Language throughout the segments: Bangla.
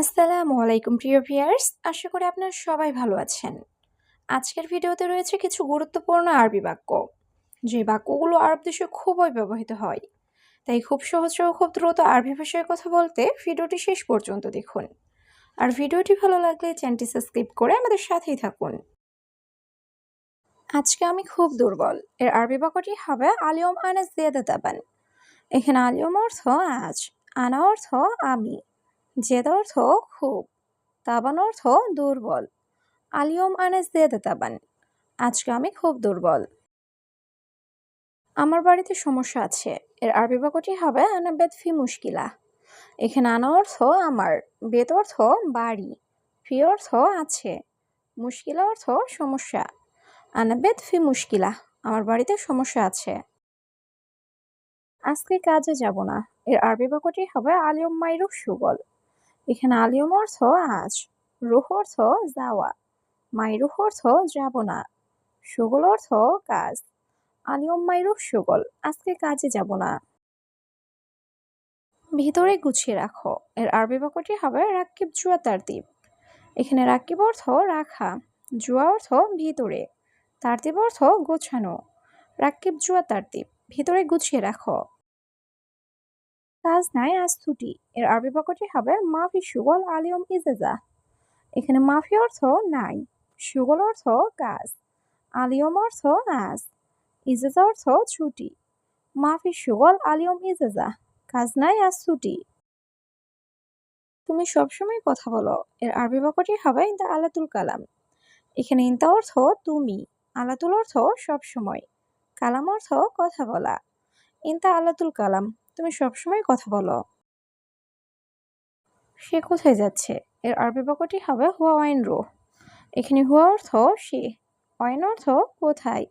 আসসালামু আলাইকুম প্রিয় ভিউয়ার্স, আশা করি আপনারা সবাই ভালো আছেন। আজকের ভিডিওতে রয়েছে কিছু গুরুত্বপূর্ণ আরবি বাক্য, যে বাক্যগুলো আরব দেশে খুবই ব্যবহৃত হয়। তাই খুব সহজে ও খুব দ্রুত আরবি ভাষায় কথা বলতে ভিডিওটি শেষ পর্যন্ত দেখুন। আর ভিডিওটি ভালো লাগলে চ্যানেলটি সাবস্ক্রাইব করে আমাদের সাথেই থাকুন। আজকে আমি খুব দুর্বল এর আরবি বাক্যটি হবে আলিয়ম আনা জিয়াদা তাবান। এখানে আলিয়ম অর্থ আজ, আনা অর্থ আমি, জেদ অর্থ খুব, তাবান অর্থ দুর্বল। আলিয়ম আনা জিয়াদা তাবান, আজকে আমি খুব দুর্বল। আমার বাড়িতে সমস্যা আছে এর আরবি বাক্যটি হবে আনা বেত ফি মুশকিলা। এখানে আনা অর্থ আমার, বেত অর্থ বাড়ি, ফি অর্থ আছে, মুশকিলা অর্থ সমস্যা। আনা বেত ফি মুশকিলা, আমার বাড়িতে সমস্যা আছে। আজকে কাজে যাব না এর আরবি বাক্যটি হবে আলিয়ম মাইরুহ সুগল। এখানে আলিয়ম অর্থ আজ, রুহ অর্থ যাওয়া, মাইরুহ অর্থ যাব না, সুগল অর্থ কাজ। আলিয়ম মাইরুহ সুগল, আজকে কাজে যাব না। ভিতরে গুছিয়ে রাখো এর আরবি বাক্যটি হবে রাক্কিব জুয়া তারতিব। এখানে রাক্কিব অর্থ রাখা, জুয়া অর্থ ভিতরে, তারতিব অর্থ গোছানো। রাক্কিব জুয়া তারতিব, ভিতরে গুছিয়ে রাখো। কাজ নাই আজ ছুটি এর আরবি বাক্যটি হবে মাফি সুগল আলিয়ম ইজাজা। এখানে মাফি অর্থ নাই, সুগল অর্থ কাজ, আলিয়ম অর্থ আজ, ইজাজা অর্থ ছুটি। মাফি সুগল আলিয়ম ইজাজা, কাজ নাই আজ ছুটি। তুমি সবসময় কথা বলো এর আরবি বাক্যটি হবে ইনতা আলাতুল কালাম। এখানে ইনতা অর্থ তুমি, আলাতুল অর্থ সবসময়, কালাম অর্থ কথা বলা। ইনতা আলাতুল কালাম, তুমি সবসময় কথা বলো। সে কোথায় যাচ্ছে এর আরবি বাক্যটি হবে হুয়া ওয়াইন রুহ। এখানে হুয়া অর্থ সে, ওয়াইন অর্থ কোথায়,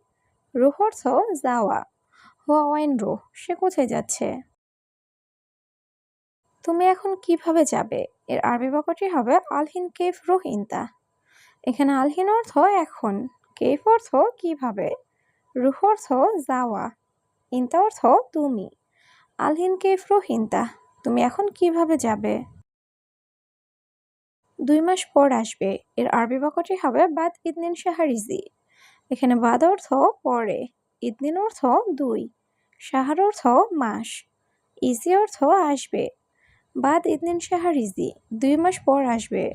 রুহ অর্থ যাওয়া। হুয়া ওয়াইন রুহ, সে কোথায় যাচ্ছে। তুমি এখন কিভাবে যাবে এর আরবি বাক্যটি হবে আলহিন কেফ রুহ ইনতা। এখানে আলহিন অর্থ এখন, কেফ অর্থ কিভাবে, রুহ অর্থ যাওয়া, ইনতা অর্থ তুমি। আলহিন কেফ রুহ ইনতা, তুমি এখন কিভাবে যাবে। 2 মাস পর আসবে এর আরবি বাক্যটি হবে বাদ ইদনিন শাহরিজি। এখানে বাদ অর্থ পরে, ইদনিন অর্থ 2, শাহর অর্থ মাস, ইজি অর্থ আসবে। বাদ ইদনিন শাহরিজি, 2 মাস পর আসবে।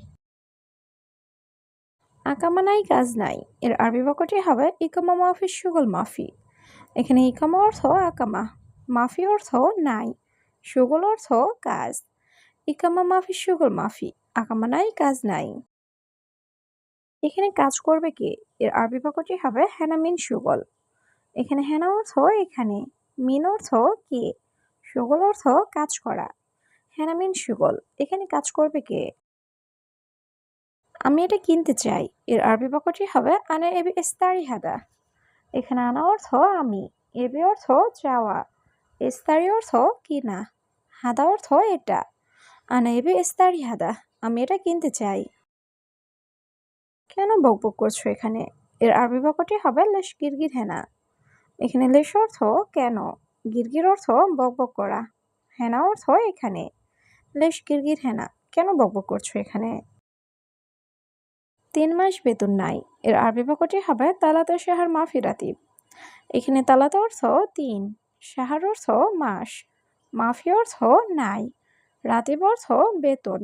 আকামা নাই কাজ নাই এর আরবি বাক্যটি হবে ইকামা মাফি সুগল মাফি। এখানে ইকামা অর্থ আকামা, মাফি অর্থ নাই, সুগল অর্থ কাজ। ইকামা মাফি সুগল মাফি, আকামা নাই কাজ নাই। এখানে কাজ করবে কে এর আরবি বাক্যটি হবে হেনা মিন সুগল। এখানে হেনা অর্থ এখানে, মিন অর্থ কে, সুগল অর্থ কাজ করা। হেনা মিন সুগল, এখানে কাজ করবে কে। আমি এটা কিনতে চাই এর আরবি বাক্যটি হবে আনা এবি ইস্তারি হাদা। এখানে আনা অর্থ আমি, এবি অর্থ চাওয়া, ইস্তারি অর্থ কিনা, হাদা অর্থ এটা। আনা এবি ইস্তারি হাদা, আমি এটা কিনতে চাই। কেন বকবক করছো এখানে এর আরবি বাক্যটি হবে লেশ গিরগির হেনা। এখানে লেশ অর্থ কেন, গিরগির অর্থ বকবক করা, হেনা অর্থ এখানে। লেশ গিরগির হেনা, কেন বকবক করছো এখানে। 3 মাস বেতন নাই এর আরবি বাক্যটি হবে তালাতা শাহর মাফি রাতিব। এখানে তালাতা অর্থ 3, শাহর অর্থ মাস, মাফি অর্থ নাই, রাতিব অর্থ বেতন।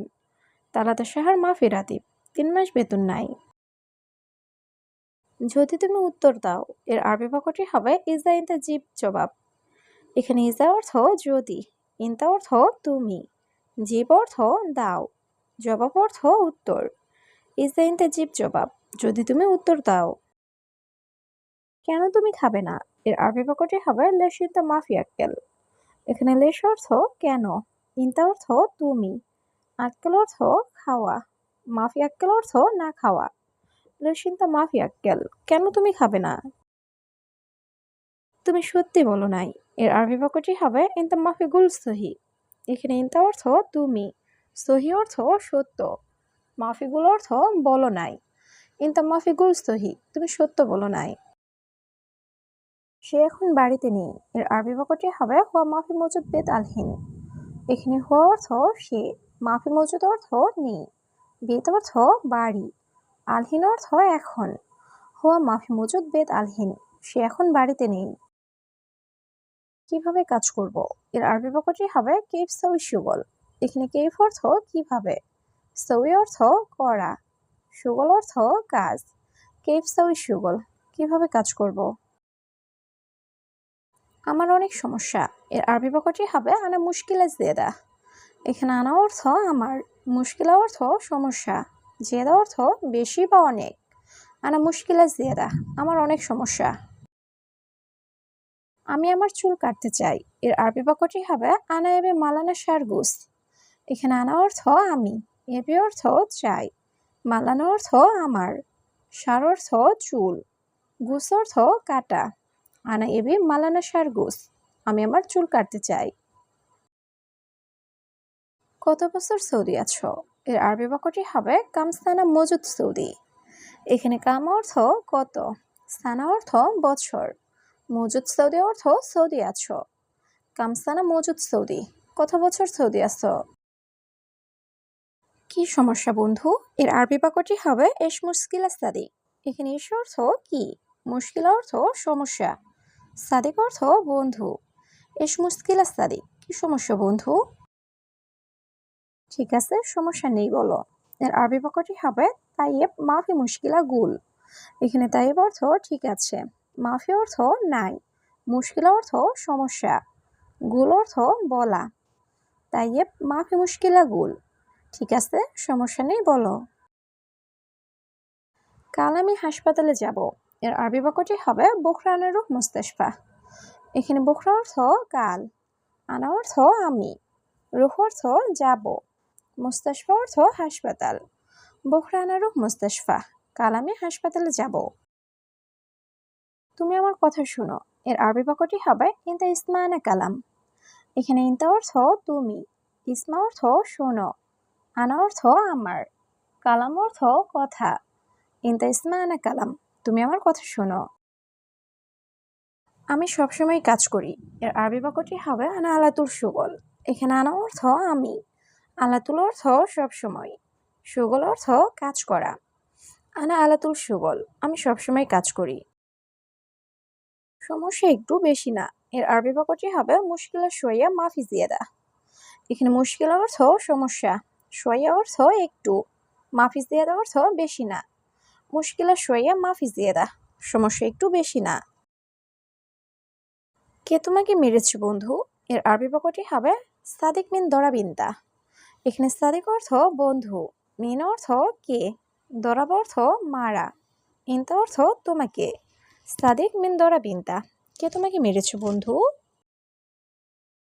তালাতা শাহর মাফি রাতিব, 3 মাস বেতন নাই। যদি তুমি উত্তর দাও এর আরবি বাক্যটি হবে ইজা ইনতা জিব জবাব। এখানে ইজা অর্থ যদি, ইনতা অর্থ তুমি, জিব অর্থ দাও, জবাব অর্থ উত্তর। ইজা ইনতা জিব জবাব, যদি তুমি উত্তর দাও। কেন তুমি খাবে না এর আরবি বাক্যটি হবে লেশ ইনতা মাফি আক্কেল। এখানে লেশ অর্থ কেন, ইনতা অর্থ তুমি, আক্কেল অর্থ খাওয়া, মাফি আক্কেল অর্থ না খাওয়া। লেশ ইনতা মাফি আক্কেল, কেন তুমি খাবে না। তুমি সত্যি বলো নাই এর আরবি বাক্যটি হবে ইনতা মাফি গুল সহি। এখানে ইনতা অর্থ তুমি, সহি অর্থ সত্য, মাফিগুল অর্থ বলো নাই। ইনতা মাফি গুল সহি, তুমি সত্য বলো নাই। সে এখন বাড়িতে নেই এর আরবি বাক্যটি হবে হুয়া মাফি মজুদ বেত আলহিন। এখানে হুয়া অর্থ সে, মাফি মজুদ অর্থ নেই, বেত অর্থ বাড়ি, আলহিন অর্থ এখন। হুয়া মাফি মজুদ বেত আলহিন, সে এখন বাড়িতে নেই। কিভাবে কাজ করব? এর আরবি বাক্যটি হবে কেইফ সাউই শুগল। এখানে কেইফ অর্থ কিভাবে, সাউই অর্থ করা, শুগল অর্থ কাজ। কেইফ সাউই শুগল, কিভাবে কাজ করব? আমার অনেক সমস্যা। এর আরবি বাক্যটি হবে আনা মুশকিলা জেদা। এখানে আনা অর্থ আমার, মুশকিলা অর্থ সমস্যা, জেদা অর্থ বেশি বা অনেক। আনা মুশকিলা জেদা, আমার অনেক সমস্যা। আমি আমার চুল কাটতে চাই। এর আরবি বাক্যটি হবে আনা এবে মালানা শারগুস। এখানে আনা অর্থ আমি, এবে অর্থ চাই, মালানা অর্থ আমার, সার অর্থ চুল, গুস অর্থ কাটা। আনা এবে মালানা শারগুস, আমি আমার চুল কাটতে চাই। কত বছর সৌদি আছো? এর আরবি বাক্যটি হবে কাম সানা মজুদ সৌদি। এখানে কাম অর্থ কত, সানা অর্থ বছর, মজুদ সৌদি অর্থ সৌদি আছো। কাম সানা মজুদ সৌদি, কত বছর সৌদি আছো? কি সমস্যা বন্ধু? এর আরবি বাক্যটি হবে এস মুশকিলা সাদিক। এখানে এস অর্থ কি, মুশকিলা অর্থ সমস্যা, সাদিক অর্থ বন্ধু। এস মুশকিলা সাদিক, কি সমস্যা বন্ধু? ঠিক আছে, সমস্যা নেই বলো। এর আরবি বাক্যটি হবে তাইয়েব মাফি মুশকিলা গুল। এখানে তাইয়েব অর্থ ঠিক আছে, মাফি অর্থ নাই, মুশকিলা অর্থ সমস্যা, গুল অর্থ বলা। তাইয়েব মাফি মুশকিলা গুল, ঠিক আছে, সমস্যা নেই বলো। কাল আমি হাসপাতালে যাব। এর আরবি বাক্যটি হবে বুকরা আনা রুহ মুস্তাশফা। এখানে বুকরা অর্থ কাল, আনা অর্থ আমি, রুহ অর্থ যাব, মুস্তাশফা অর্থ হাসপাতাল। বুকরা আনা রুহ মুস্তাশফা, কাল আমি হাসপাতালে যাব। তুমি আমার কথা শুনো। এর আরবি বাক্যটি হবে ইনতা ইসমা আনা কালাম। এখানে ইনতা অর্থ তুমি, ইসমা অর্থ শোনো, আনা অর্থ আমার, কালাম অর্থ কথা। ইনতা ইসমা আনা কালাম, তুমি আমার কথা শোনো। আমি সবসময় কাজ করি। এর আরবি বাক্যটি হবে আনা আলাতুল সুগল। এখানে আনা অর্থ আমি, আলাতুল অর্থ সবসময়, সুগল অর্থ কাজ করা। আনা আলাতুল সুগল, আমি সবসময় কাজ করি। সমস্যা একটু বেশি না। এর আরবি বাক্যটি হবে মুশকিলা শোয়া মাফি জিয়াদা। এখানে মুশকিলা অর্থ সমস্যা, শোয়া অর্থ একটু, মাফি জিয়াদা অর্থ বেশি না। মুশকিলা শোয়া মাফি জিয়াদা, সমস্যা একটু বেশি না। কে তোমাকে মেরেছে বন্ধু? এর আরবি বাক্যটি হবে সাদিক মিন দরাবিনতা। এখানে সাদিক অর্থ বন্ধু, মিন অর্থ কে, দরাব অর্থ মারা, ইনতা অর্থ তোমাকে। সাদিক মিন দরাবিনতা, কে তোমাকে মেরেছে বন্ধু?